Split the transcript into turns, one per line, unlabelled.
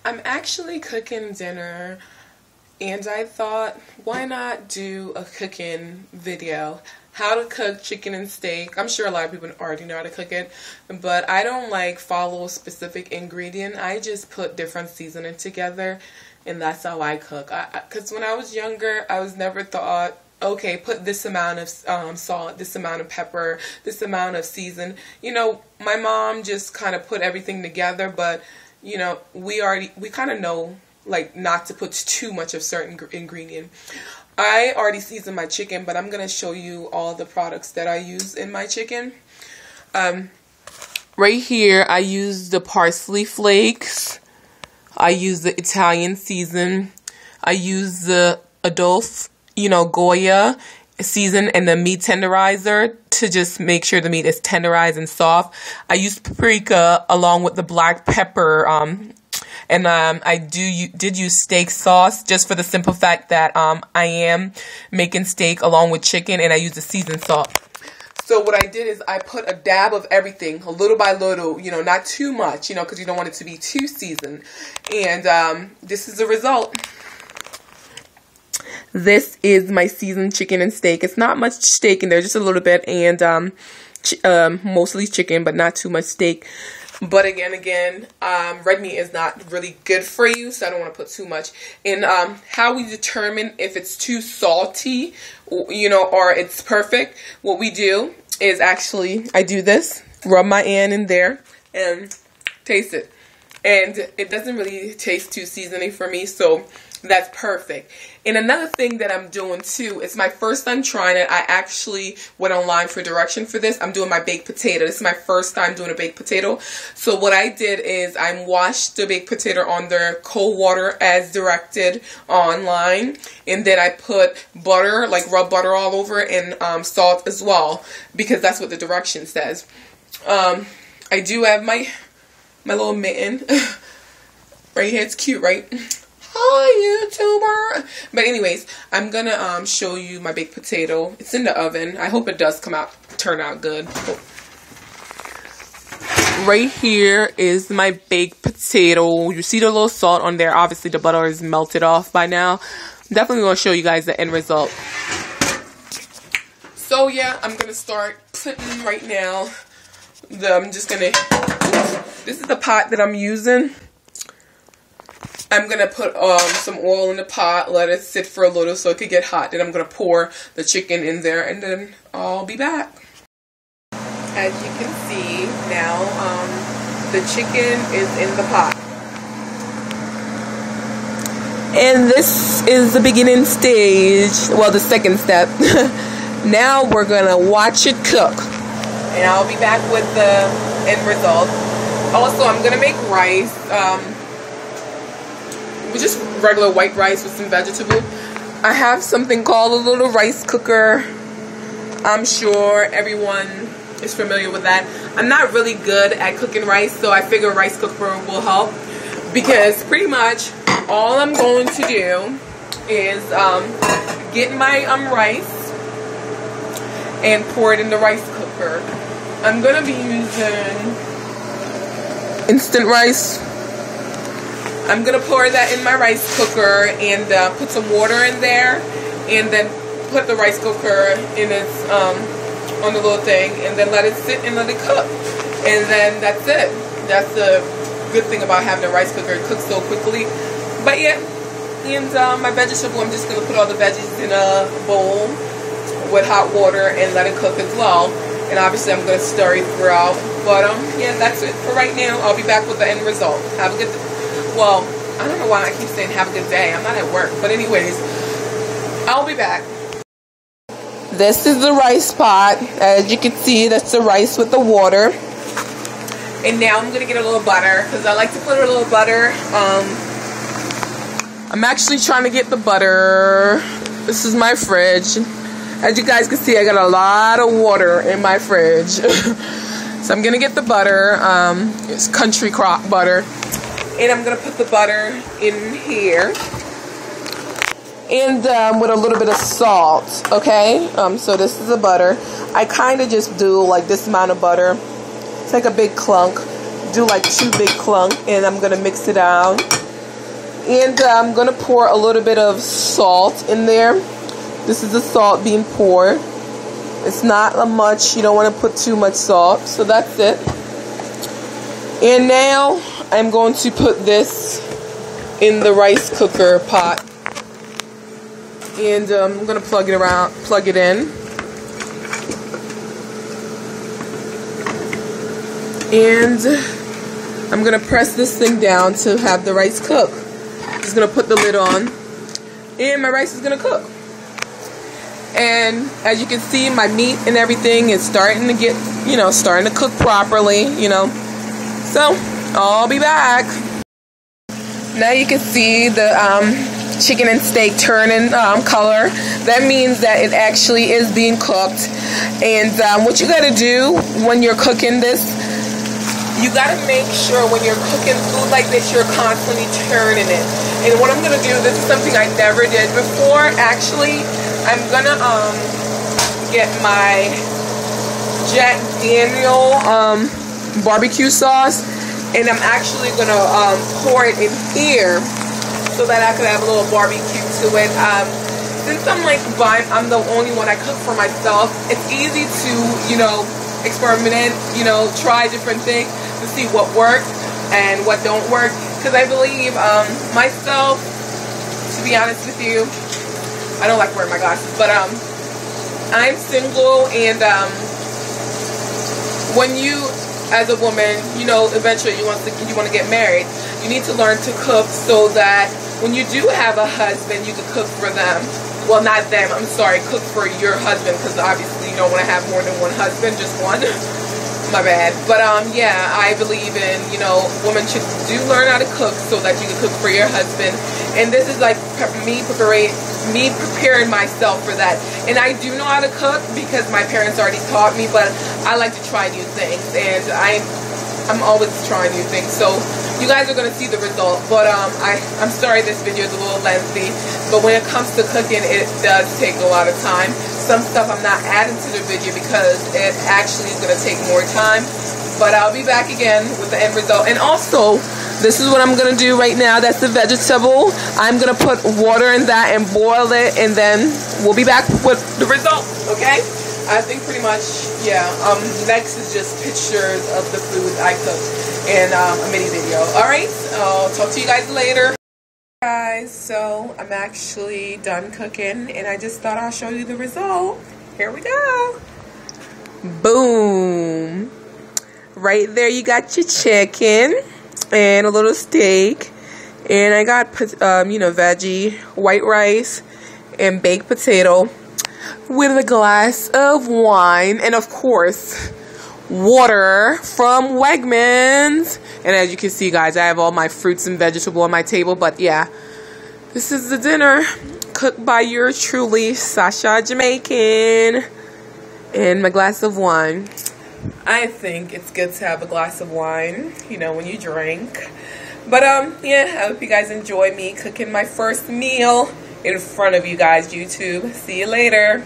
I'm actually cooking dinner, and I thought, why not do a cooking video? How to cook chicken and steak. I'm sure a lot of people already know how to cook it, but I don't like follow a specific ingredient. I just put different seasoning together, and that's how I cook. Because when I was younger, I was never thought, okay, put this amount of salt, this amount of pepper, this amount of season. You know, my mom just kind of put everything together, but, you know, we kind of know, like, not to put too much of certain ingredient. I already seasoned my chicken, but I'm going to show you all the products that I use in my chicken. Right here, I use the parsley flakes. I use the Italian season. I use the Adolph, Goya season and the meat tenderizer to just make sure the meat is tenderized and soft. I use paprika along with the black pepper, and I did use steak sauce just for the simple fact that I am making steak along with chicken, and I use the seasoned salt. So what I did is I put a dab of everything, a little by little, not too much, because you don't want it to be too seasoned. And this is the result. This is my seasoned chicken and steak. It's not much steak in there, just a little bit, and mostly chicken, but not too much steak. But again, red meat is not really good for you, so I don't want to put too much. And how we determine if it's too salty, or it's perfect, what we do is actually, I do this, rub my hand in there, and taste it. And it doesn't really taste too seasoning for me, so that's perfect. And another thing that I'm doing too, it's my first time trying it. I actually went online for direction for this. I'm doing my baked potato. This is my first time doing a baked potato. So what I did is I washed the baked potato under cold water as directed online. And then I put butter, like rub butter all over it, and salt as well, because that's what the direction says. I do have my little mitten right here. It's cute, right? Hi, YouTuber. But anyways, I'm gonna show you my baked potato. It's in the oven. I hope it does turn out good. Right here is my baked potato. You see the little salt on there. Obviously the butter is melted off by now. I'm definitely gonna show you guys the end result. So yeah, I'm gonna start putting right now. This is the pot that I'm using. I'm going to put some oil in the pot, let it sit for a little so it could get hot. Then I'm going to pour the chicken in there, and then I'll be back. As you can see now, the chicken is in the pot. And this is the beginning stage, well, the second step. Now we're going to watch it cook. And I'll be back with the end result. Also, I'm going to make rice. Just regular white rice with some vegetable. I have something called a little rice cooker. I'm sure everyone is familiar with that. I'm not really good at cooking rice, so I figure a rice cooker will help, because pretty much all I'm going to do is get my rice and pour it in the rice cooker. I'm gonna be using instant rice. I'm going to pour that in my rice cooker and put some water in there, and then put the rice cooker in its, on the little thing, and then let it sit and let it cook. And then that's it. That's the good thing about having a rice cooker. It cooks so quickly. But yeah, and my vegetable, I'm just going to put all the veggies in a bowl with hot water and let it cook as well. And obviously I'm going to stir it throughout. But yeah, that's it for right now. I'll be back with the end result. Have a good day. Well, I don't know why I keep saying have a good day. I'm not at work. But anyways, I'll be back. This is the rice pot. As you can see, that's the rice with the water. And now I'm going to get a little butter, because I like to put a little butter. I'm actually trying to get the butter. This is my fridge. As you guys can see, I got a lot of water in my fridge. So I'm going to get the butter. It's country crock butter. And I'm going to put the butter in here. And with a little bit of salt, okay? So this is the butter. I kind of just do like this amount of butter. It's like a big clunk. Do like 2 big clunk. And I'm going to mix it out. And I'm going to pour a little bit of salt in there. This is the salt being poured. It's not much. You don't want to put too much salt. So that's it. And now I'm going to put this in the rice cooker pot. And I'm going to plug it in. And I'm going to press this thing down to have the rice cook. Just going to put the lid on. And my rice is going to cook. And as you can see, my meat and everything is starting to get, starting to cook properly, So, I'll be back. Now you can see the chicken and steak turning color. That means that it actually is being cooked. And what you gotta do when you're cooking this, you gotta make sure when you're cooking food like this, you're constantly turning it. And what I'm gonna do, this is something I never did before. Actually, I'm gonna get my Jack Daniel barbecue sauce, and I'm actually gonna pour it in here so that I could have a little barbecue to it. Since I'm the only one I cook for myself, it's easy to experiment, try different things to see what works and what don't work. Because I believe myself, to be honest with you, I don't like wearing my glasses, but I'm single, and when you, as a woman, eventually you want to get married, you need to learn to cook so that when you do have a husband, you can cook for them. Well, not them, I'm sorry, cook for your husband, because obviously you don't want to have more than one husband, just one. My bad. But yeah, I believe in, women should learn how to cook so that you can cook for your husband. And this is like me preparing myself for that. And I do know how to cook because my parents already taught me, but I like to try new things, and I'm always trying new things. So you guys are going to see the result. But I'm sorry this video is a little lengthy, but when it comes to cooking, it does take a lot of time. Some stuff I'm not adding to the video because it actually is going to take more time. But I'll be back again with the end result. And also, this is what I'm going to do right now. That's the vegetable. I'm going to put water in that and boil it, and then we'll be back with the result, okay? I think pretty much, yeah. Next is just pictures of the food I cooked and a mini video. Alright, I'll talk to you guys later. Guys, so I'm actually done cooking, and I just thought I'll show you the result. Here we go. Boom. Right there you got your chicken and a little steak, and I got veggie, white rice, and baked potato with a glass of wine, and of course water from Wegmans. And as you can see, guys, I have all my fruits and vegetables on my table. But yeah, this is the dinner cooked by yours truly, Sasha Jamaican, and my glass of wine. I think it's good to have a glass of wine, when you drink. But yeah, I hope you guys enjoy me cooking my first meal in front of you guys, YouTube. See you later.